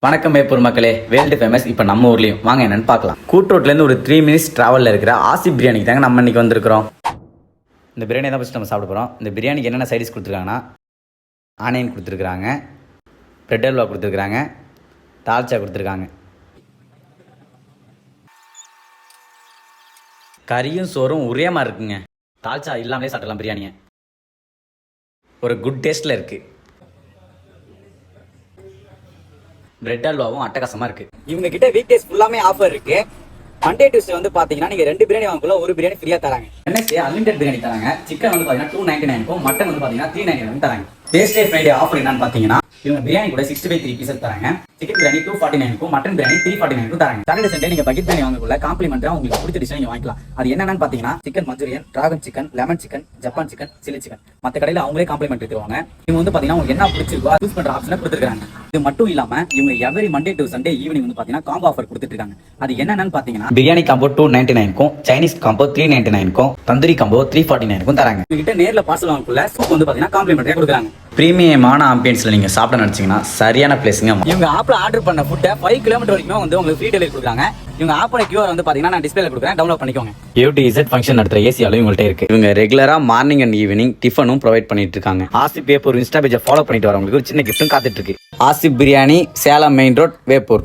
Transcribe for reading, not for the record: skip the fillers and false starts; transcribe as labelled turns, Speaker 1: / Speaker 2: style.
Speaker 1: வணக்கம் வேப்பூர் மக்களே, world famous இப்போ நம்ம ஊர்லேயும் வாங்க என்னன்னு பார்க்கலாம். கூட்ரோட்லேருந்து ஒரு 3 மினிட்ஸ் ட்ராவலில் இருக்கிற ஆசி பிரியாணிக்கு தாங்க நம்ம இன்னைக்கு வந்திருக்கிறோம். இந்த பிரியாணி தான் ஃபஸ்ட் நம்ம சாப்பிட போகிறோம். இந்த பிரியாணிக்கு என்னென்ன சைடிஸ் கொடுத்துருக்காங்கன்னா ஆனியன் கொடுத்துருக்குறாங்க, பிரெட் அல்வா கொடுத்துருக்குறாங்க, தால்ச்சா கொடுத்துருக்காங்க. கறியும் சோறும் ஒரே மாதிரி இருக்குங்க. தால்ச்சா இல்லாமலே சாப்பிடலாம் பிரியாணியை. ஒரு குட் டேஸ்ட்டில் இருக்குது. பிரெட் அல்வாவும் அட்டகாசமா இருக்கு. இவங்க கிட்ட வீக் டேஸ் ஃபுல்லாமே ஆஃபர் இருக்கு. மண்டே டியூஸ்டே வந்து பாத்தீங்கன்னா நீங்க 2 பிரியாணி வாங்கக்குள்ள ஒரு பிரியாணி ஃப்ரீயா தராங்க. வெட்னஸ்டே அன்லிமிட்டட் பிரியாணி தராங்க. சிக்கன் வந்து பாத்தீங்கன்னா 299க்கும், மட்டன் வந்து பாத்தீங்கன்னா 399 தராங்க. தேர்ஸ்டே ஃப்ரைடே ஆஃபர் என்னன்னு பாத்தீங்கன்னா இவங்க பிரியாணி கூட 65 பீசஸ் தராங்க. சிக்கன் பிரியாணி 249க்கும், மட்டன் பிரியாணி 349க்கும் தராங்க. சாட்டர்டே சண்டே நீங்க பக்கெட் பிரியாணி வாங்கக்குள்ள காம்ப்ளிமெண்டா உங்களுக்கு பிடிச்ச டிஷ் நீங்க வாங்கிக்கலாம். அது என்னன்னு பாத்தீங்கன்னா chicken Manchurian, dragon chicken, lemon chicken, Japan chicken, chilli chicken. மத்த கடையில அவங்களே காம்ப்ளிமெண்ட் தருவாங்க. இவங்க வந்து பாத்தீங்கன்னா உங்களுக்கு என்ன பிடிச்சிருக்கோ சூஸ் பண்ற ஆப்ஷனை கொடுத்துருக்காங்க. இது மட்டும் இல்லாம இவங்க every Monday to Sunday evening வந்து பாத்தீங்கன்னா காம்போ ஆஃபர் கொடுத்துட்டு இருக்காங்க. அது என்னன்னு பாத்தீங்கன்னா பிரியாணி காம்போ 299க்கும், சைனீஸ் காம்போ 399க்கும், தந்தூரி காம்போ 349க்கும் தராங்க. இவங்க நேர்ல பார்சல் வாங்கக்குள்ள சூப் வந்து பாத்தீங்கன்னா காம்ப்ளிமெண்டரியா கொடுக்குறாங்க. பிரீமியமான ஆம்பியன்ஸ்ல நீங்க சாப்பிட நினைச்சீங்கன்னா சரியான பிளேஸ்ங்க. இவங்க ஆப்ல ஆர்டர் பண்ண ஃபுட்டை 5 கிலோமீட்டர் வரைக்கும் வந்து உங்களுக்கு ஃப்ரீ டெலிவரி கொடுக்குறாங்க. இவங்க ஆப்போட கியூஆர் வந்து பாத்தீங்கன்னா நான் டிஸ்பிளேல கொடுக்குறேன், டவுன்லோட் பண்ணிக்கோங்க. யூடிஇசட் ஃபங்க்ஷன் நடத்துற ஏசியாலும் இவங்கள்ட்ட இருக்கு. இவங்க ரெகுலரா மார்னிங் அண்ட் ஈவினிங் டிஃபனும் ப்ரொவைட் பண்ணிட்டு இருக்காங்க. ஆசிப் வேப்பூர் இன்ஸ்டா பேஜை ஃபாலோ பண்ணிட்டு வரவங்களுக்கு ஒரு சின்ன கிஃப்ட்டும் காத்துட்டு இருக்கு. Asif biryani, Salem main road, Veppur.